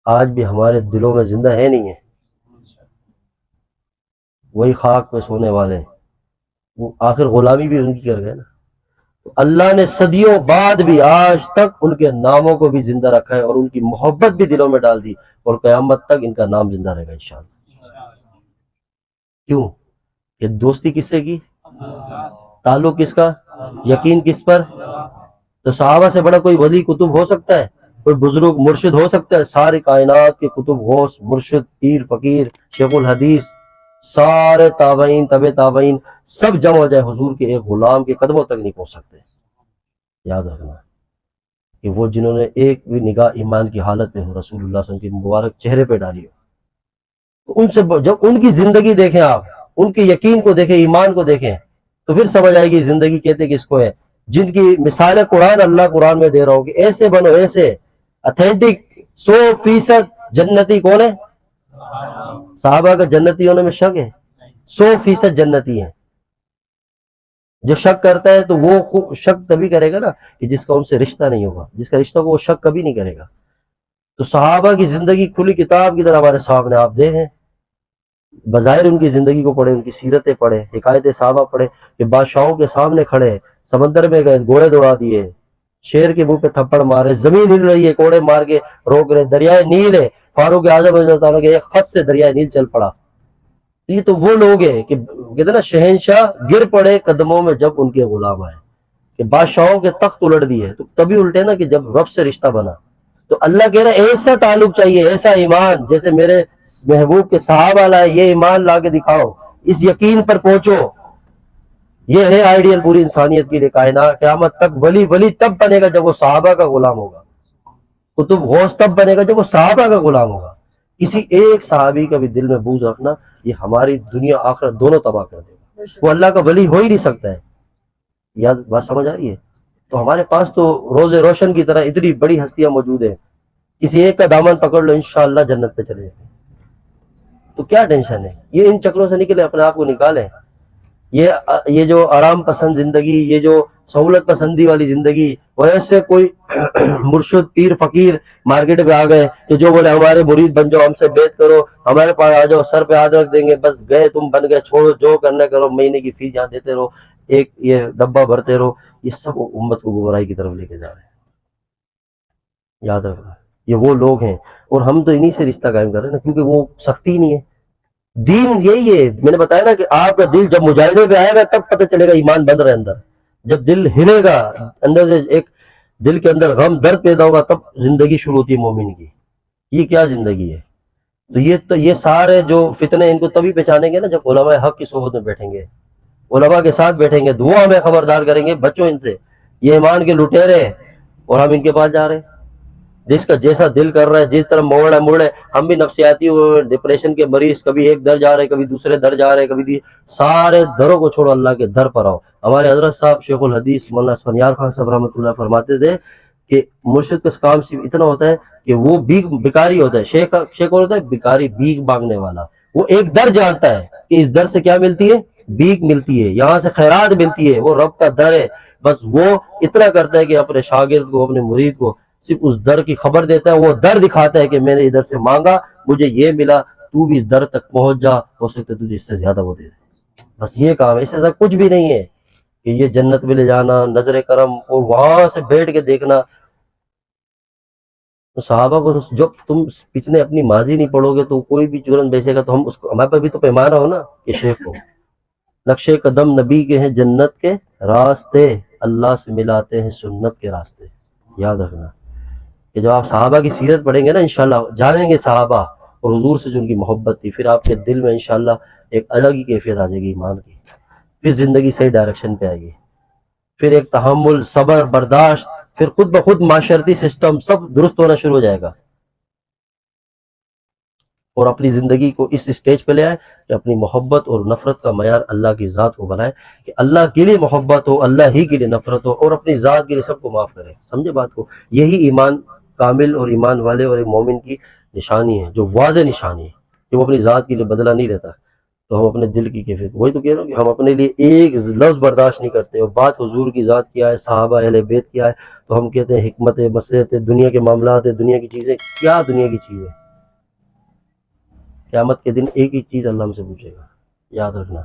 آج بھی ہمارے دلوں میں زندہ ہے نہیں ہے، وہی خاک پہ سونے والے، وہ آخر غلامی بھی ان کی کر گئے نا۔ تو اللہ نے صدیوں بعد بھی آج تک ان کے ناموں کو بھی زندہ رکھا ہے اور ان کی محبت بھی دلوں میں ڈال دی، اور قیامت تک ان کا نام زندہ رہے گا انشاءاللہ۔ کیوں؟ کہ دوستی کس سے کی؟ تعلق کس کا؟ یقین کس پر؟ تو صحابہ سے بڑا کوئی ولی کتب ہو سکتا ہے؟ کوئی بزرگ مرشد ہو سکتا ہے؟ ساری کائنات کے کتب، غوث، مرشد، پیر، فقیر، شیخ الحدیث، سارے تابعین، تبع تابعین، سب جمع ہو جائے حضور کے ایک غلام کے قدموں تک نہیں پہنچ سکتے۔ یاد رکھنا کہ وہ جنہوں نے ایک بھی نگاہ ایمان کی حالت میں ہو رسول اللہ صلی اللہ علیہ وسلم کے مبارک چہرے پہ ڈالی ہو، تو ان سے جب ان کی زندگی دیکھیں، آپ ان کے یقین کو دیکھیں، ایمان کو دیکھیں، تو پھر سمجھ آئے گی زندگی کہتے کس کو ہے، جن کی مثال قرآن اللہ قرآن میں دے رہا ہو کہ ایسے بنو، ایسے اتھینٹک 100% جنتی کون ہے؟ صحابہ کا جنتی ہونے میں شک ہے؟ 100% جنتی ہیں۔ جو شک کرتا ہے تو وہ شک تبھی کرے گا نا کہ جس کا ان سے رشتہ نہیں ہوگا، جس کا رشتہ ہوگا وہ شک کبھی نہیں کرے گا۔ تو صحابہ کی زندگی کھلی کتاب کی طرح ہمارے سامنے آپ دیکھیں، بظاہر ان کی زندگی کو پڑھیں، ان کی سیرتیں پڑھیں، حکایت صحابہ پڑھیں کہ بادشاہوں کے سامنے کھڑے، سمندر میں گئے، گھوڑے دوڑا دیے، شیر کے منہ پہ تھپڑ مارے، زمین ہل رہی ہے، کوڑے مار کے روک رہے، دریائے نیل ہے، فاروق اعظم رضی اللہ تعالیٰ کے ایک خط سے دریائے نیل چل پڑا۔ یہ تو وہ لوگ ہیں کہ کہتے نا شہنشاہ گر پڑے قدموں میں جب ان کے غلام آئے، کہ بادشاہوں کے تخت الٹ دیے، تو تبھی الٹے نا کہ جب رب سے رشتہ بنا۔ تو اللہ کہہ رہا ہے ایسا تعلق چاہیے، ایسا ایمان جیسے میرے محبوب کے صحابہ لائے، یہ ایمان لا کے دکھاؤ، اس یقین پر پہنچو۔ یہ ہے آئیڈیل پوری انسانیت کی لیے کائنات قیامت تک۔ ولی ولی تب بنے گا جب وہ صحابہ کا غلام ہوگا، قطب غوث تب بنے گا جب وہ صحابہ کا غلام ہوگا۔ کسی ایک صحابی کا بھی دل میں بوجھ رکھنا، یہ ہماری دنیا آخرت دونوں تباہ کر دے گا، وہ اللہ کا ولی ہو ہی نہیں سکتا ہے۔ یاد بات سمجھ آ رہی ہے؟ تو ہمارے پاس تو روز روشن کی طرح اتنی بڑی ہستیاں موجود ہیں، کسی ایک کا دامن پکڑ لو انشاءاللہ جنت پہ چلے جائیں۔ تو کیا ٹینشن ہے؟ یہ ان چکروں سے نکلے، اپنے آپ کو نکالیں۔ یہ جو آرام پسند زندگی، یہ جو سہولت پسندی والی زندگی، ویسے کوئی مرشد پیر فقیر مارکیٹ پہ آ گئے کہ جو بولے ہمارے مرید بن جاؤ، ہم سے بیعت کرو، ہمارے پاس آ جاؤ، سر پہ ہاتھ رکھ دیں گے، بس گئے تم بن گئے، چھوڑو جو کرنا کرو، مہینے کی فیس جہاں دیتے رہو، ایک یہ ڈبہ بھرتے رہو۔ یہ سب امت کو گمراہی کی طرف لے کے جا رہے ہیں۔ یاد رکھنا یہ وہ لوگ ہیں، اور ہم تو انہی سے رشتہ قائم کر رہے ہیں نا، کیونکہ وہ سختی نہیں ہے۔ دین یہی ہے، میں نے بتایا نا کہ آپ کا دل جب مجاہدے پہ آئے گا تب پتہ چلے گا ایمان بند رہے اندر۔ جب دل ہلے گا اندر سے، ایک دل کے اندر غم درد پیدا ہوگا، تب زندگی شروع ہوتی ہے مومن کی۔ یہ کیا زندگی ہے؟ تو یہ سارے جو فتنے، ان کو تبھی پہچانیں گے نا جب علماء حق کی صحبت میں بیٹھیں گے، علماء کے ساتھ بیٹھیں گے، دعا میں خبردار کریں گے بچوں ان سے، یہ ایمان کے لٹیرے ہیں اور ہم ان کے پاس جا رہے ہیں۔ جس کا جیسا دل کر رہا ہے، جس طرح موڑ ہے موڑے، ہم بھی نفسیاتی ڈپریشن کے مریض، کبھی ایک در جا رہے، کبھی دوسرے در جا رہے، کبھی سارے دروں کو چھوڑو، اللہ کے در پر آؤ۔ ہمارے حضرت صاحب شیخ الحدیث مولانا اسفندیار خان صاحب رحمۃ اللہ فرماتے تھے کہ مرشد کا کام صرف اتنا ہوتا ہے کہ وہ بیکاری ہوتا ہے، شیخ ہوتا ہے بیکاری، بھیک مانگنے والا۔ وہ ایک در جانتا ہے کہ اس در سے کیا ملتی ہے؟ بھیک ملتی ہے، یہاں سے خیرات ملتی ہے، وہ رب کا در ہے۔ بس وہ اتنا کرتا ہے کہ اپنے شاگرد کو، اپنے مرید کو صرف اس در کی خبر دیتا ہے، وہ در دکھاتا ہے کہ میں نے ادھر سے مانگا، مجھے یہ ملا، تو بھی اس در تک پہنچ جا، ہو سکتا ہے تجھے اس سے زیادہ وہ دے دے۔ بس یہ کام ہے، اس سے کچھ بھی نہیں ہے کہ یہ جنت میں لے جانا، نظر کرم، اور وہاں سے بیٹھ کے دیکھنا۔ تو صحابہ کو جب تم پچھلے اپنی ماضی نہیں پڑھو گے تو کوئی بھی جرم بیچے گا، تو ہم اس کو، ہمارے پاس بھی تو پیمانہ ہو نا کہ شیخ کو نقشے قدم نبی کے ہیں جنت کے راستے، اللہ سے ملاتے ہیں سنت کے راستے۔ یاد رکھنا کہ جب آپ صحابہ کی سیرت پڑھیں گے نا، انشاءاللہ جانیں گے صحابہ اور حضور سے جو ان کی محبت تھی، پھر آپ کے دل میں انشاءاللہ ایک الگ ہی کیفیت آ جائے گی ایمان کی، پھر زندگی صحیح ڈائریکشن پہ آئے گی، پھر ایک تحمل، صبر، برداشت، پھر خود بخود معاشرتی سسٹم سب درست ہونا شروع ہو جائے گا۔ اور اپنی زندگی کو اس سٹیج پہ لے آئے کہ اپنی محبت اور نفرت کا معیار اللہ کی ذات کو بنائے، کہ اللہ کے لیے محبت ہو، اللہ ہی کے لیے نفرت ہو، اور اپنی ذات کے لیے سب کو معاف کرے۔ سمجھے بات کو؟ یہی ایمان کامل اور ایمان والے اور ایک مومن کی نشانی ہے، جو واضح نشانی ہے کہ وہ اپنی ذات کے لیے بدلہ نہیں لیتا۔ تو ہم اپنے دل کی کیفیت، وہی تو کہہ رہا ہوں کہ ہم اپنے لیے ایک لفظ برداشت نہیں کرتے، اور بات حضور کی ذات کیا ہے، صحابہ اہل بیت کیا ہے، تو ہم کہتے ہیں حکمت مصلحت دنیا کے معاملات ہے، دنیا کی چیزیں. کیا دنیا کی چیزیں؟ قیامت کے دن ایک ہی چیز اللہ ہم سے پوچھے گا، یاد رکھنا.